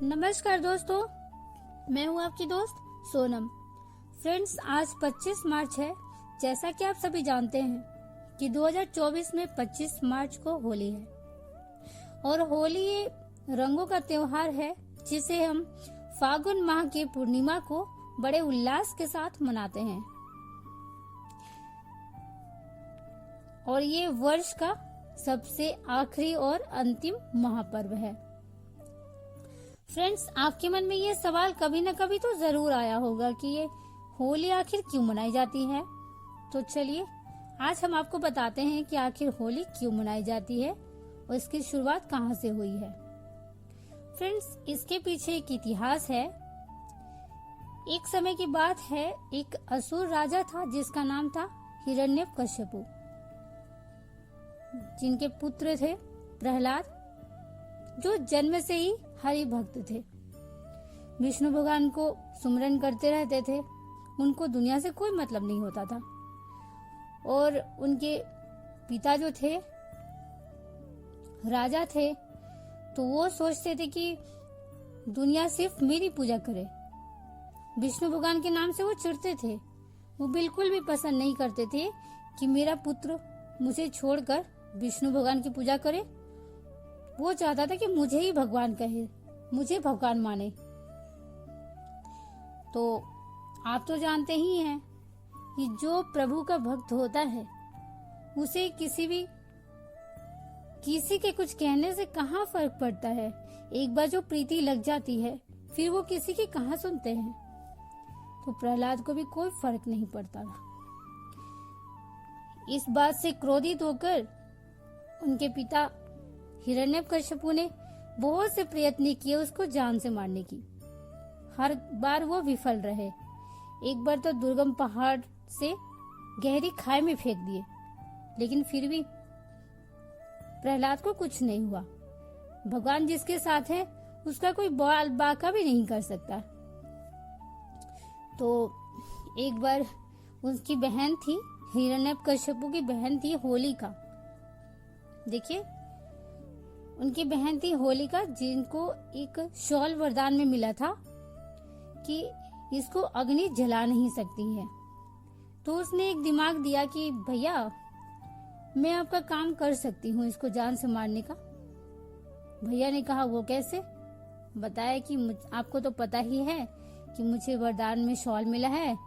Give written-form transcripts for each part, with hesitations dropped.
नमस्कार दोस्तों, मैं हूं आपकी दोस्त सोनम। फ्रेंड्स, आज 25 मार्च है। जैसा कि आप सभी जानते हैं कि 2024 में 25 मार्च को होली है और होली ये रंगों का त्योहार है जिसे हम फागुन माह की पूर्णिमा को बड़े उल्लास के साथ मनाते हैं और ये वर्ष का सबसे आखिरी और अंतिम महापर्व है। फ्रेंड्स, आपके मन में ये सवाल कभी न कभी तो जरूर आया होगा कि ये होली आखिर क्यों मनाई जाती है। तो चलिए आज हम आपको बताते हैं कि आखिर होली क्यों मनाई जाती है और इसकी शुरुआत कहाँ से हुई है। फ्रेंड्स, इसके पीछे एक इतिहास है। एक समय की बात है, एक असुर राजा था जिसका नाम था हिरण्यकश्यपु, जिनके पुत्र थे प्रहलाद, जो जन्म से ही हरि भक्त थे। विष्णु भगवान को सुमरन करते रहते थे। उनको दुनिया से कोई मतलब नहीं होता था और उनके पिता जो थे राजा थे, तो वो सोचते थे कि दुनिया सिर्फ मेरी पूजा करे। विष्णु भगवान के नाम से वो चिढ़ते थे। वो बिल्कुल भी पसंद नहीं करते थे कि मेरा पुत्र मुझे छोड़कर विष्णु भगवान की पूजा करे। वो चाहता था कि मुझे ही भगवान कहे, मुझे भगवान माने। तो आप तो जानते ही हैं कि जो प्रभु का भक्त होता है उसे किसी के कुछ कहने से कहाँ फर्क पड़ता है। एक बार जो प्रीति लग जाती है फिर वो किसी की कहाँ सुनते हैं। तो प्रहलाद को भी कोई फर्क नहीं पड़ता था। इस बात से क्रोधित होकर उनके पिता हिरण्यकश्यपु ने बहुत से प्रयत्न किए उसको जान से मारने की। हर बार वो विफल रहे। एक बार तो दुर्गम पहाड़ से गहरी खाई में फेंक दिए, लेकिन फिर भी प्रहलाद को कुछ नहीं हुआ। भगवान जिसके साथ है उसका कोई बाल बाका भी नहीं कर सकता। तो एक बार उसकी बहन थी, हिरण्यकश्यपु की बहन थी होलिका। देखिए, उनकी बहन थी होलिका, जिनको एक शॉल वरदान में मिला था कि इसको अग्नि जला नहीं सकती है। तो उसने एक दिमाग दिया कि भैया, मैं आपका काम कर सकती हूँ इसको जान से मारने का। भैया ने कहा, वो कैसे? बताया कि आपको तो पता ही है कि मुझे वरदान में शॉल मिला है।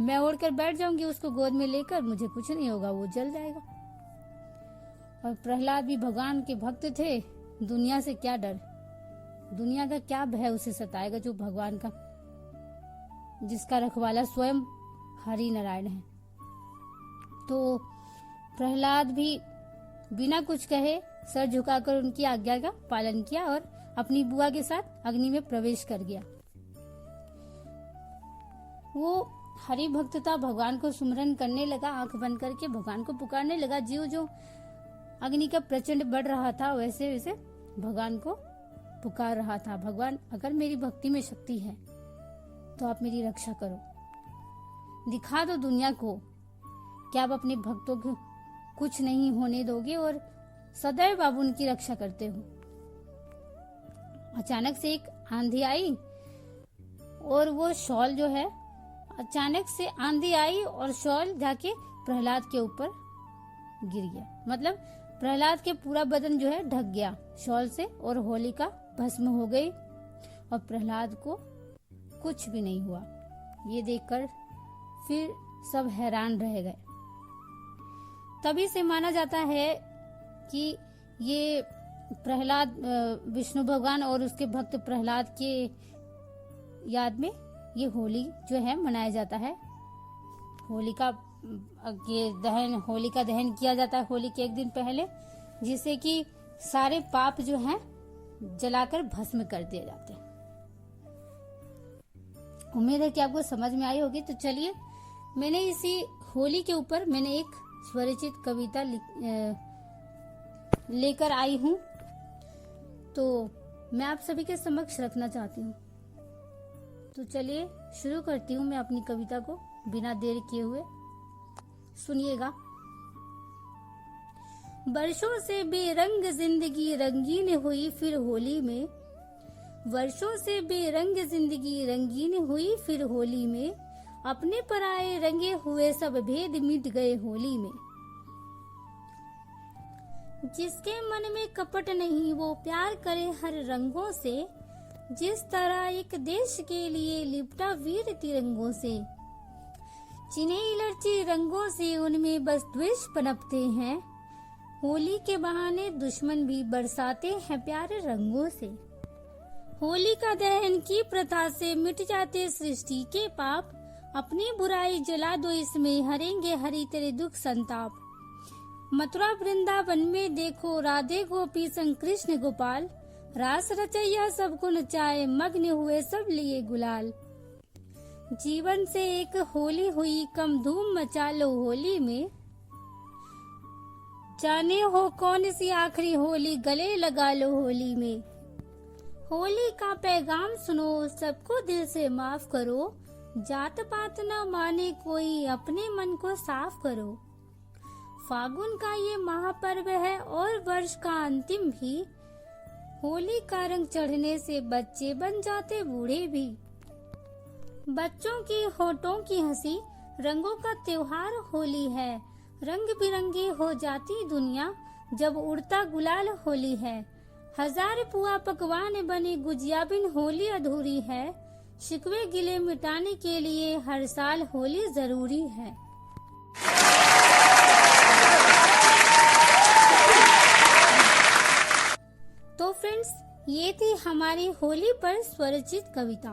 मैं ओढ़कर बैठ जाऊंगी उसको गोद में लेकर, मुझे कुछ नहीं होगा, वो जल जाएगा। और प्रहलाद भी भगवान के भक्त थे। दुनिया से क्या डर, दुनिया का क्या भय उसे सताएगा जो भगवान का, जिसका रखवाला स्वयं हरि नारायण है। तो प्रहलाद भी बिना कुछ कहे सर झुकाकर उनकी आज्ञा का पालन किया और अपनी बुआ के साथ अग्नि में प्रवेश कर गया। वो हरि भक्त था, भगवान को सुमरन करने लगा, आंख बंद करके भगवान को पुकारने लगा। जीव जो अग्नि का प्रचंड बढ़ रहा था वैसे वैसे भगवान को पुकार रहा था। भगवान, अगर मेरी भक्ति में शक्ति है तो आप मेरी रक्षा करो, दिखा दो दुनिया को कि आप अपने भक्तों को कुछ नहीं होने दोगे और सदैव आप उनकी रक्षा करते हो। अचानक से एक आंधी आई और वो शॉल जो है, अचानक से आंधी आई और शॉल जाके प्रहलाद के ऊपर गिर गया। मतलब प्रहलाद के पूरा बदन जो है ढक गया शॉल से और होलिका भस्म हो गई और प्रहलाद को कुछ भी नहीं हुआ। ये देखकर फिर सब हैरान रह गए। तभी से माना जाता है कि ये प्रहलाद, विष्णु भगवान और उसके भक्त प्रहलाद के याद में ये होली जो है मनाया जाता है। होलिका दहन किया जाता है होली के एक दिन पहले, जिससे कि सारे पाप जो हैं जलाकर भस्म कर दिए जाते हैं। उम्मीद है कि आपको समझ में आई होगी। तो चलिए, मैंने इसी होली के ऊपर एक स्वरचित कविता लेकर आई हूँ, तो मैं आप सभी के समक्ष रखना चाहती हूँ। तो चलिए शुरू करती हूँ मैं अपनी कविता को बिना देर किए हुए। सुनिएगा। बरसों से बेरंग जिंदगी रंगीन हुई फिर होली में, वर्षों से बेरंग जिंदगी रंगीन हुई फिर होली में, अपने पराए रंगे हुए सब भेद मिट गए होली में। जिसके मन में कपट नहीं वो प्यार करे हर रंगों से, जिस तरह एक देश के लिए लिपटा वीर तिरंगों से। चिन्हे इलर्ची रंगों से उनमें बस द्वेष पनपते हैं, होली के बहाने दुश्मन भी बरसाते हैं प्यारे रंगों से। होली का दहन की प्रथा से मिट जाते सृष्टि के पाप, अपनी बुराई जला दो इसमें हरेंगे हरि तेरे दुख संताप। मथुरा वृंदावन में देखो राधे गोपी संग कृष्ण गोपाल, रास रचैया सबको नचाए मग्न हुए सब लिए गुलाल। जीवन से एक होली हुई कम धूम मचा लो होली में, जाने हो कौन सी आखिरी होली गले लगा लो होली में। होली का पैगाम सुनो सबको दिल से माफ करो, जात पात न माने कोई अपने मन को साफ करो। फागुन का ये महापर्व है और वर्ष का अंतिम भी, होली का रंग चढ़ने से बच्चे बन जाते बूढ़े भी। बच्चों की होठों की हंसी रंगों का त्योहार होली है, रंग बिरंगी हो जाती दुनिया जब उड़ता गुलाल होली है। हजार पुआ पकवान बने गुजिया बिन होली अधूरी है, शिकवे गिले मिटाने के लिए हर साल होली जरूरी है। तो फ्रेंड्स, ये थी हमारी होली पर स्वरचित कविता।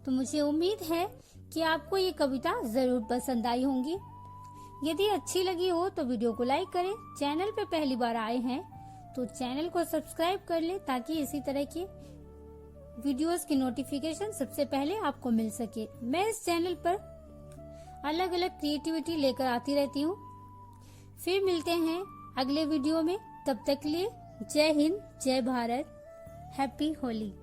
तो मुझे उम्मीद है कि आपको ये कविता जरूर पसंद आई होंगी। यदि अच्छी लगी हो तो वीडियो को लाइक करें। चैनल पे पहली बार आए हैं तो चैनल को सब्सक्राइब कर लें ताकि इसी तरह के वीडियोस की नोटिफिकेशन सबसे पहले आपको मिल सके। मैं इस चैनल पर अलग अलग क्रिएटिविटी लेकर आती रहती हूँ। फिर मिलते हैं अगले वीडियो में, तब तक के लिए जय हिंद, जय भारत, हैप्पी होली।